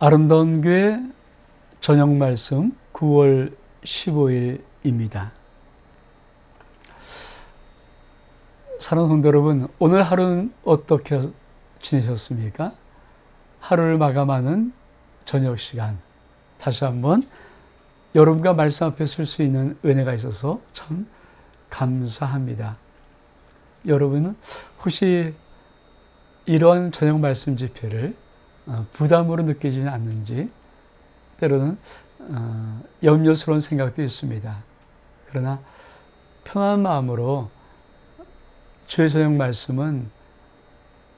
아름다운 교회 저녁 말씀 9월 15일입니다. 사랑하는 성도 여러분, 오늘 하루는 어떻게 지내셨습니까? 하루를 마감하는 저녁 시간, 다시 한번 여러분과 말씀 앞에 설 수 있는 은혜가 있어서 참 감사합니다. 여러분은 혹시 이러한 저녁 말씀 집회를 부담으로 느끼지는 않는지, 때로는 염려스러운 생각도 있습니다. 그러나 편안한 마음으로 주의 저녁 말씀을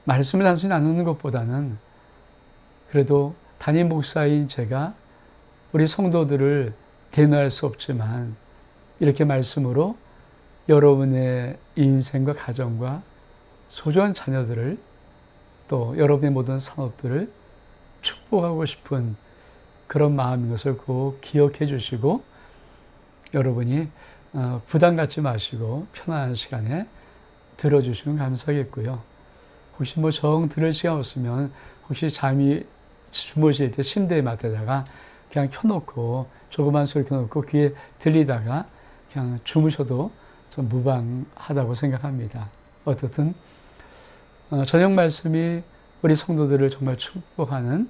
단순히 나누는 것보다는 그래도 담임 목사인 제가 우리 성도들을 대노할 수 없지만 이렇게 말씀으로 여러분의 인생과 가정과 소중한 자녀들을 또 여러분의 모든 산업들을 축복하고 싶은 그런 마음인 것을 꼭 기억해 주시고, 여러분이 부담 갖지 마시고 편안한 시간에 들어주시면 감사하겠고요. 혹시 정 들을 시간 없으면 혹시 잠이 주무실 때 침대에 맡에다가 그냥 켜놓고, 조그만 소리 켜놓고 귀에 들리다가 그냥 주무셔도 좀 무방하다고 생각합니다. 어떻든 저녁 말씀이 우리 성도들을 정말 축복하는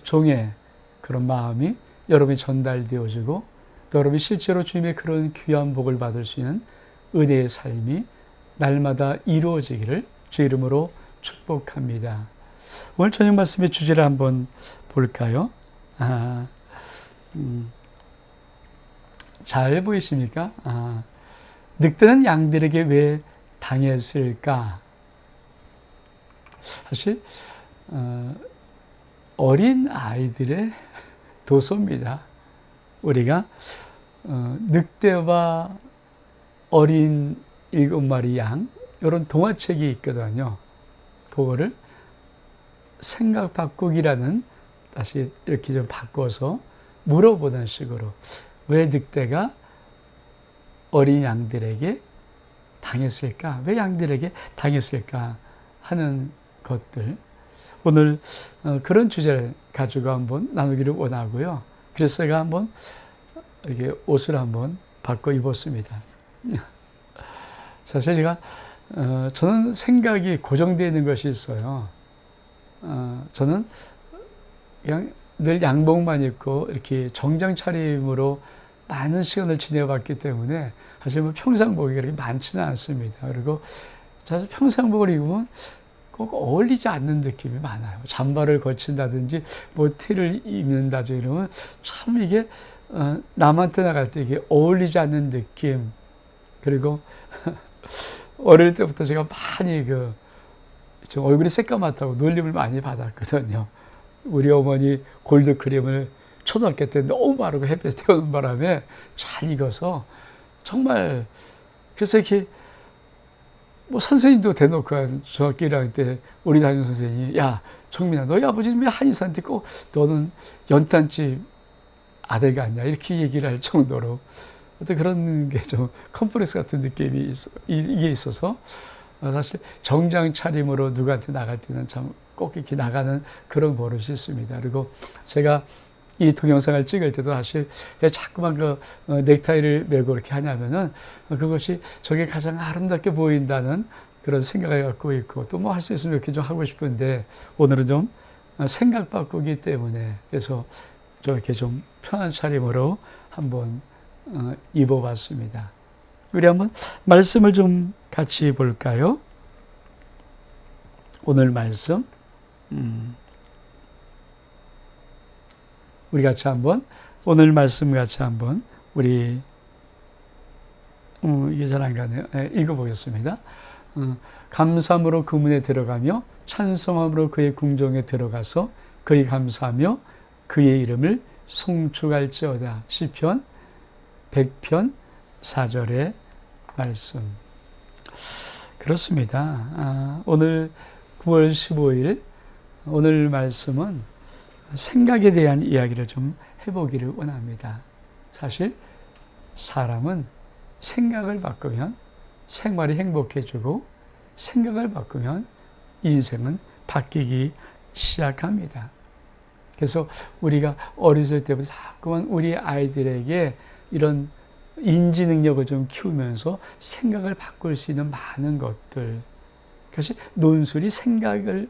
종의 그런 마음이 여러분이 전달되어지고, 또 여러분이 실제로 주님의 그런 귀한 복을 받을 수 있는 은혜의 삶이 날마다 이루어지기를 주 이름으로 축복합니다. 오늘 저녁 말씀의 주제를 한번 볼까요? 잘 보이십니까? 늑대는 양들에게 왜 당했을까? 사실 어린 아이들의 도서입니다. 우리가 늑대와 어린 7마리 양, 이런 동화책이 있거든요. 그거를 생각 바꾸기라는, 다시 이렇게 좀 바꿔서 물어보는 식으로, 왜 늑대가 어린 양들에게 당했을까? 왜 양들에게 당했을까? 하는 것들, 오늘 그런 주제를 가지고 한번 나누기를 원하고요. 그래서 제가 한번 이렇게 옷을 한번 바꿔 입었습니다. 사실 제가 저는 생각이 고정되어 있는 것이 있어요. 저는 그냥 늘 양복만 입고 이렇게 정장 차림으로 많은 시간을 지내봤기 때문에 사실 평상복이 그렇게 많지는 않습니다. 그리고 사실 평상복을 입으면 꼭 어울리지 않는 느낌이 많아요. 잠바를 걸친다든지 티를 입는다든지 이러면 참 이게 남한테 나갈 때 이게 어울리지 않는 느낌. 그리고 어릴 때부터 제가 많이 저 얼굴이 새까맣다고 놀림을 많이 받았거든요. 우리 어머니 골드크림을 초등학교 때 너무 바르고 햇볕에 태우는 바람에 잘 익어서 정말, 그래서 이렇게 선생님도 대놓고 중학교 1학년 때 우리 담임 선생님이, 야 정민아, 너희 아버지는 왜 한의사인데 꼭 너는 연탄집 아들 같냐, 이렇게 얘기를 할 정도로 어떤 그런 게 좀 컴플렉스 같은 느낌이 이게 있어서, 사실 정장 차림으로 누구한테 나갈 때는 참 꼭 이렇게 나가는 그런 버릇이 있습니다. 그리고 제가 이 동영상을 찍을 때도 사실 자꾸만 넥타이를 메고 이렇게 하냐면은 그것이 저게 가장 아름답게 보인다는 그런 생각을 갖고 있고, 또 할 수 있으면 이렇게 좀 하고 싶은데, 오늘은 좀 생각 바꾸기 때문에, 그래서 좀 이렇게 좀 편한 차림으로 한번 입어봤습니다. 우리 한번 말씀을 좀 같이 볼까요? 오늘 말씀, 우리 같이 한번, 오늘 말씀 같이 한번, 우리, 이게 잘 안 가네요. 읽어보겠습니다. 감사함으로 그 문에 들어가며 찬송함으로 그의 궁정에 들어가서 그의 감사하며 그의 이름을 송축할지어다. 시편 100편 4절의 말씀. 그렇습니다. 오늘 9월 15일, 오늘 말씀은 생각에 대한 이야기를 좀 해보기를 원합니다. 사실 사람은 생각을 바꾸면 생활이 행복해지고, 생각을 바꾸면 인생은 바뀌기 시작합니다. 그래서 우리가 어렸을 때부터 자꾸만 우리 아이들에게 이런 인지 능력을 좀 키우면서 생각을 바꿀 수 있는 많은 것들. 그것이 논술이 생각을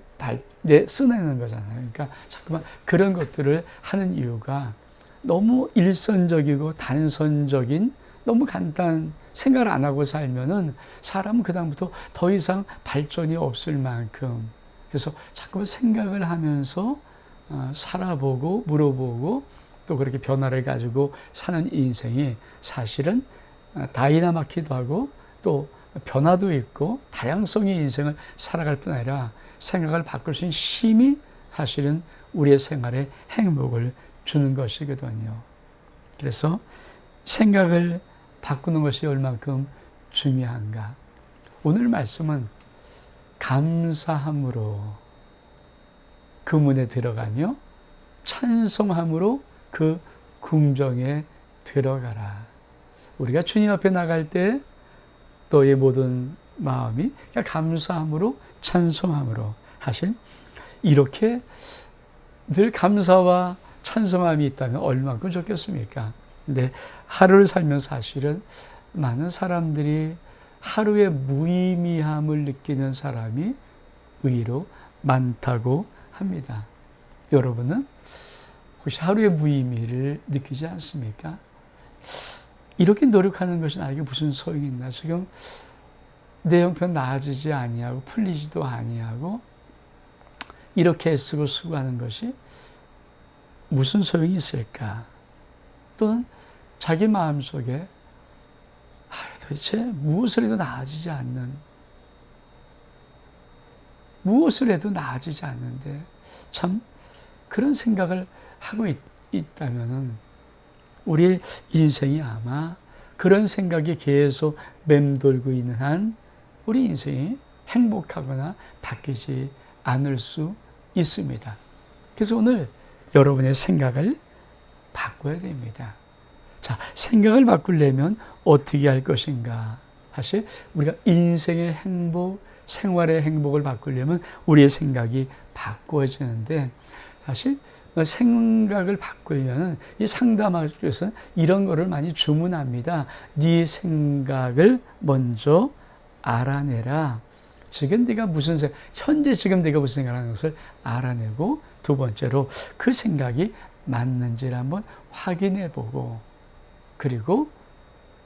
써내는 거잖아요. 그러니까 자꾸만 그런 것들을 하는 이유가 너무 일선적이고 단선적인 너무 간단한 생각을 안 하고 살면은 사람은 그다음부터 더 이상 발전이 없을 만큼 그래서 자꾸만 생각을 하면서 살아보고 물어보고 또 그렇게 변화를 가지고 사는 인생이 사실은 다이나마키도 하고 또 변화도 있고 다양성의 인생을 살아갈 뿐 아니라 생각을 바꿀 수 있는 힘이 사실은 우리의 생활에 행복을 주는 것이거든요. 그래서 생각을 바꾸는 것이 얼만큼 중요한가. 오늘 말씀은 감사함으로 그 문에 들어가며 찬송함으로 그 궁정에 들어가라. 우리가 주님 앞에 나갈 때 너의 모든 마음이 감사함으로 찬송함으로 하신 이렇게 늘 감사와 찬송함이 있다면 얼마큼 좋겠습니까? 근데 하루를 살면서 사실은 많은 사람들이 하루의 무의미함을 느끼는 사람이 의외로 많다고 합니다. 여러분은 혹시 하루의 무의미를 느끼지 않습니까? 이렇게 노력하는 것이 나에게 무슨 소용이 있나? 지금 내 형편 나아지지 아니하고 풀리지도 아니하고 이렇게 애쓰고 수고하는 것이 무슨 소용이 있을까? 또는 자기 마음속에 도대체 무엇을 해도 나아지지 않는, 무엇을 해도 나아지지 않는데 참 그런 생각을 하고 있다면은 우리의 인생이 아마 그런 생각이 계속 맴돌고 있는 한 우리 인생이 행복하거나 바뀌지 않을 수 있습니다. 그래서 오늘 여러분의 생각을 바꿔야 됩니다. 자, 생각을 바꾸려면 어떻게 할 것인가? 사실 우리가 인생의 행복, 생활의 행복을 바꾸려면 우리의 생각이 바꿔지는데 사실 생각을 바꾸려면 이 상담학에서는 이런 거를 많이 주문합니다. 네 생각을 먼저 알아내라. 지금 네가 무슨 생각, 현재 지금 네가 무슨 생각을 하는 것을 알아내고 두 번째로 그 생각이 맞는지를 한번 확인해 보고 그리고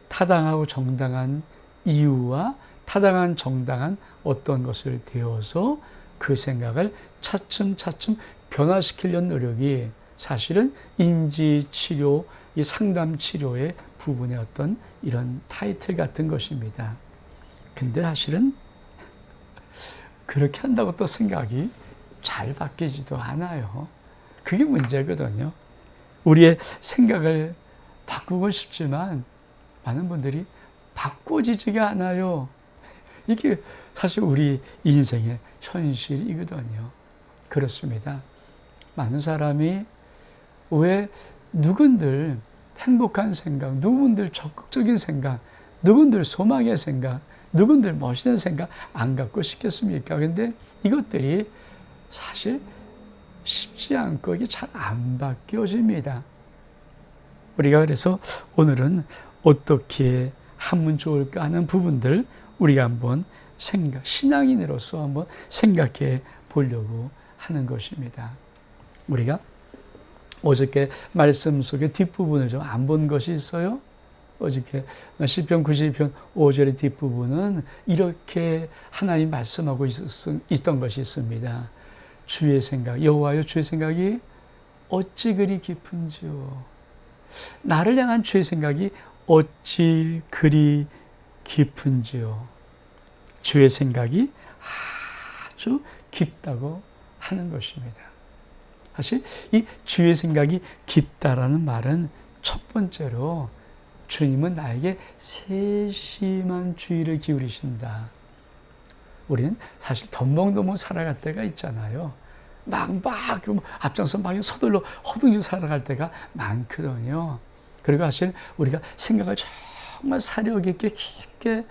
타당하고 정당한 이유와 타당한 정당한 어떤 것을 대어서 그 생각을 차츰차츰 변화시키려는 노력이 사실은 인지치료, 이 상담치료의 부분의 어떤 이런 타이틀 같은 것입니다. 근데 사실은 그렇게 한다고 또 생각이 잘 바뀌지도 않아요. 그게 문제거든요. 우리의 생각을 바꾸고 싶지만 많은 분들이 바꿔지지가 않아요. 이게 사실 우리 인생의 현실이거든요. 그렇습니다. 많은 사람이 왜 누군들 행복한 생각, 누군들 적극적인 생각, 누군들 소망의 생각, 누군들 멋있는 생각 안 갖고 싶겠습니까? 근데 이것들이 사실 쉽지 않고 이게 잘 안 바뀌어집니다. 우리가 그래서 오늘은 어떻게 하면 좋을까 하는 부분들 우리가 한번 신앙인으로서 한번 생각해 보려고 하는 것입니다. 우리가 어저께 말씀 속의 뒷부분을 좀 안 본 것이 있어요. 어저께 시편 92편 5절의 뒷부분은 이렇게 하나님 말씀하고 있던 것이 있습니다. 주의 생각, 여호와여 주의 생각이 어찌 그리 깊은지요. 나를 향한 주의 생각이 어찌 그리 깊은지요. 주의 생각이 아주 깊다고 하는 것입니다. 사실 이 주의 생각이 깊다라는 말은 첫 번째로 주님은 나에게 세심한 주의를 기울이신다. 우리는 사실 덤벙덤벙 살아갈 때가 있잖아요. 막 앞장서 막 서둘러 허둥지둥 살아갈 때가 많거든요. 그리고 사실 우리가 생각을 정말 사력 있게 깊게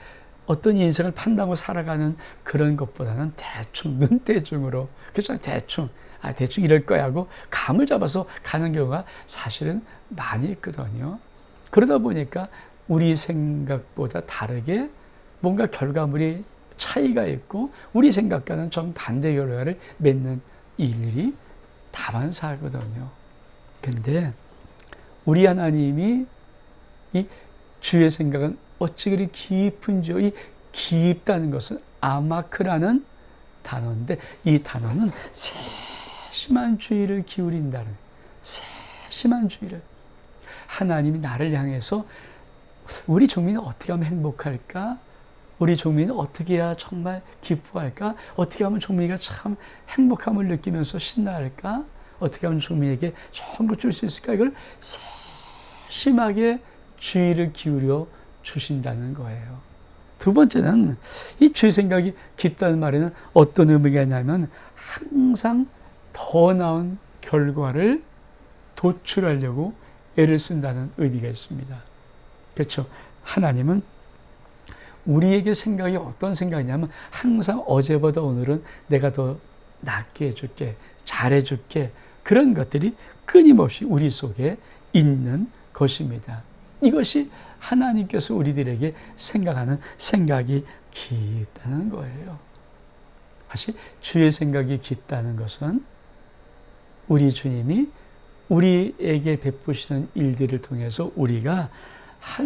어떤 인생을 판단하고 살아가는 그런 것보다는 대충 눈대중으로 그렇죠. 대충 대충 이럴 거야 하고 감을 잡아서 가는 경우가 사실은 많이 있거든요. 그러다 보니까 우리 생각보다 다르게 뭔가 결과물이 차이가 있고 우리 생각과는 정반대 결과를 맺는 일들이 다반사하거든요. 근데 우리 하나님이 이 주의 생각은 어찌 그리 깊은지요. 이 깊다는 것은 아마크라는 단어인데 이 단어는 세심한 주의를 기울인다는, 세심한 주의를. 하나님이 나를 향해서 우리 종민은 어떻게 하면 행복할까? 우리 종민은 어떻게 해야 정말 기뻐할까? 어떻게 하면 종민이가 참 행복함을 느끼면서 신나할까? 어떻게 하면 종민에게 좋은 걸 줄 수 있을까? 이걸 세심하게 주의를 기울여 주신다는 거예요. 두 번째는 이 주의 생각이 깊다는 말에는 어떤 의미가 있냐면 항상 더 나은 결과를 도출하려고 애를 쓴다는 의미가 있습니다. 그렇죠. 하나님은 우리에게 생각이 어떤 생각이냐면 항상 어제보다 오늘은 내가 더 낫게 해줄게, 잘해줄게, 그런 것들이 끊임없이 우리 속에 있는 것입니다. 이것이 하나님께서 우리들에게 생각하는 생각이 깊다는 거예요. 사실 주의 생각이 깊다는 것은 우리 주님이 우리에게 베푸시는 일들을 통해서 우리가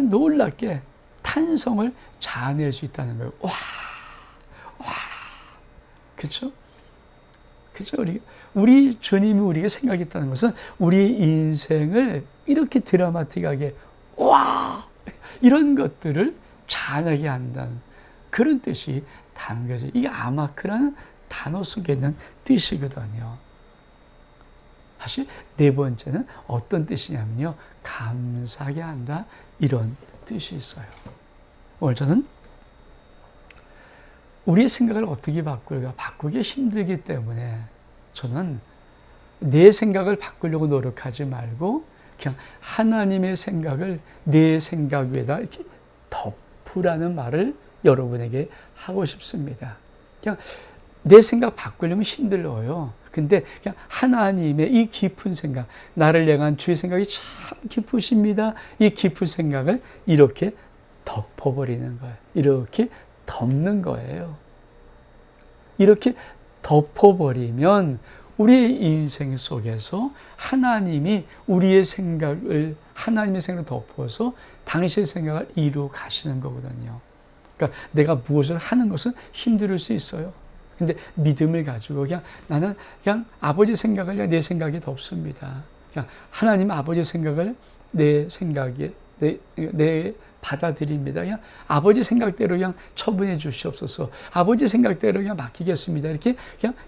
놀랍게 탄성을 자아낼 수 있다는 거예요. 와, 그렇죠? 그렇죠? 우리 주님이 우리에게 생각이 있다는 것은 우리의 인생을 이렇게 드라마틱하게 와, 이런 것들을 자아내게 한다는 그런 뜻이 담겨져. 이게 아마크라는 단어 속에 있는 뜻이거든요. 사실 네 번째는 어떤 뜻이냐면요, 감사하게 한다, 이런 뜻이 있어요. 오늘 저는 우리의 생각을 어떻게 바꿀까? 바꾸기 힘들기 때문에 저는 내 생각을 바꾸려고 노력하지 말고 그냥 하나님의 생각을 내 생각 위에다 이렇게 덮으라는 말을 여러분에게 하고 싶습니다. 그냥 내 생각 바꾸려면 힘들어요. 근데 그냥 하나님의 이 깊은 생각, 나를 향한 주의 생각이 참 깊으십니다. 이 깊은 생각을 이렇게 덮어버리는 거예요. 이렇게 덮는 거예요. 이렇게 덮어버리면 우리의 인생 속에서 하나님이 우리의 생각을, 하나님의 생각을 덮어서 당신의 생각을 이루어 가시는 거거든요. 그러니까 내가 무엇을 하는 것은 힘들 수 있어요. 근데 믿음을 가지고 그냥 나는 그냥 아버지 생각을 그냥 내 생각에 덮습니다. 그냥 하나님 아버지 생각을 내 생각에 내 받아들입니다. 그냥 아버지 생각대로 그냥 처분해 주시옵소서. 아버지 생각대로 그냥 맡기겠습니다.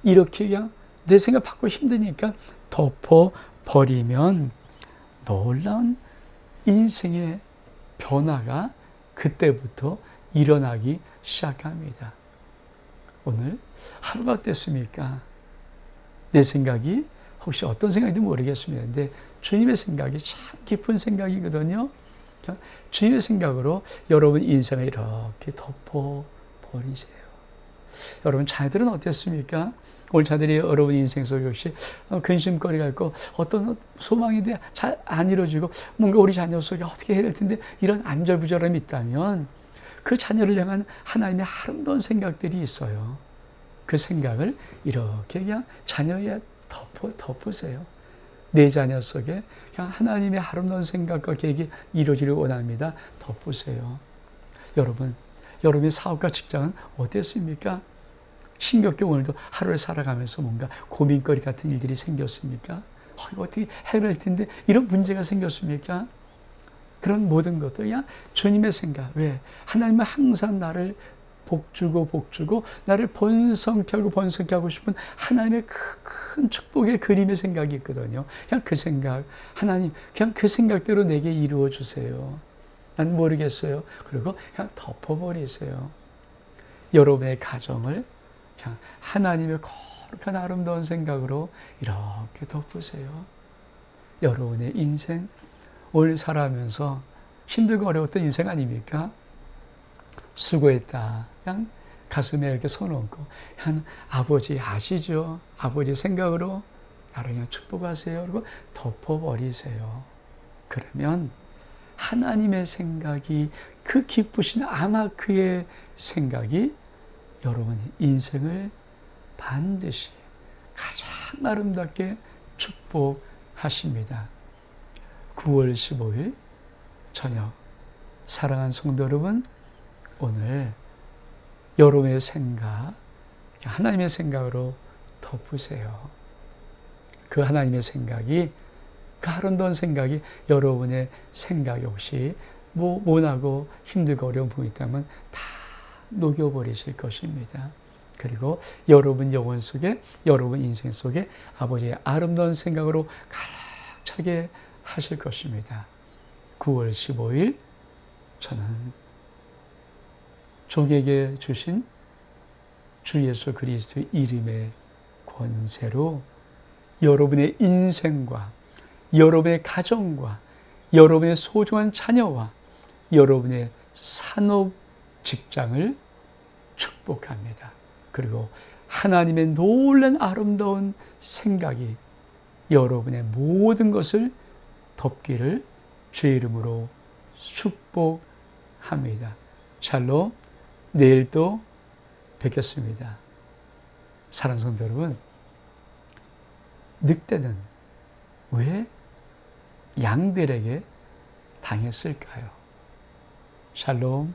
이렇게 그냥 내 생각 바꾸기 힘드니까 덮어버리면 놀라운 인생의 변화가 그때부터 일어나기 시작합니다. 오늘 하루가 어땠습니까? 내 생각이 혹시 어떤 생각인지 모르겠습니다. 근데 주님의 생각이 참 깊은 생각이거든요. 주님의 생각으로 여러분 인생을 이렇게 덮어버리세요. 여러분 자녀들은 어땠습니까? 오늘 자녀들이 여러분 인생 속에 혹시 근심거리가 있고 어떤 소망인데 잘 안 이루어지고 뭔가 우리 자녀 속에 어떻게 해야 될 텐데 이런 안절부절함이 있다면 그 자녀를 향한 하나님의 아름다운 생각들이 있어요. 그 생각을 이렇게 그냥 자녀에 덮으세요. 내 자녀 속에 그냥 하나님의 아름다운 생각과 계획이 이루어지길 원합니다. 덮으세요. 여러분의 사업과 직장은 어땠습니까? 신겹게 오늘도 하루를 살아가면서 뭔가 고민거리 같은 일들이 생겼습니까? 이거 어떻게 해결할 텐데 이런 문제가 생겼습니까? 그런 모든 것들 그냥 주님의 생각. 왜? 하나님은 항상 나를 복주고 나를 번성케 하고 싶은 하나님의 큰 축복의 그림의 생각이 있거든요. 그냥 그 생각, 하나님 그냥 그 생각대로 내게 이루어 주세요. 난 모르겠어요. 그리고 그냥 덮어버리세요. 여러분의 가정을 그냥 하나님의 거룩한 아름다운 생각으로 이렇게 덮으세요. 여러분의 인생, 오늘 살아가면서 힘들고 어려웠던 인생 아닙니까? 수고했다. 그냥 가슴에 이렇게 손 얹고, 그냥 아버지 아시죠? 아버지 생각으로 나를 그냥 축복하세요. 그리고 덮어버리세요. 그러면 하나님의 생각이, 그 기쁘신 아마 그의 생각이 여러분의 인생을 반드시 가장 아름답게 축복하십니다. 9월 15일 저녁, 사랑하는 성도 여러분, 오늘 여러분의 생각, 하나님의 생각으로 덮으세요. 그 하나님의 생각이, 그 아름다운 생각이 여러분의 생각이 혹시 모나고 힘들고 어려운 부분이 있다면 다 녹여버리실 것입니다. 그리고 여러분 영혼 속에, 여러분 인생 속에 아버지의 아름다운 생각으로 가득 차게 하실 것입니다. 9월 15일 저는 종에게 주신 주 예수 그리스도의 이름의 권세로 여러분의 인생과 여러분의 가정과 여러분의 소중한 자녀와 여러분의 산업 직장을 축복합니다. 그리고 하나님의 놀란 아름다운 생각이 여러분의 모든 것을 덮기를 주의 이름으로 축복합니다. 샬롬. 내일 또 뵙겠습니다. 사랑하는 성도 여러분, 늑대는 왜 양들에게 당했을까요? 샬롬.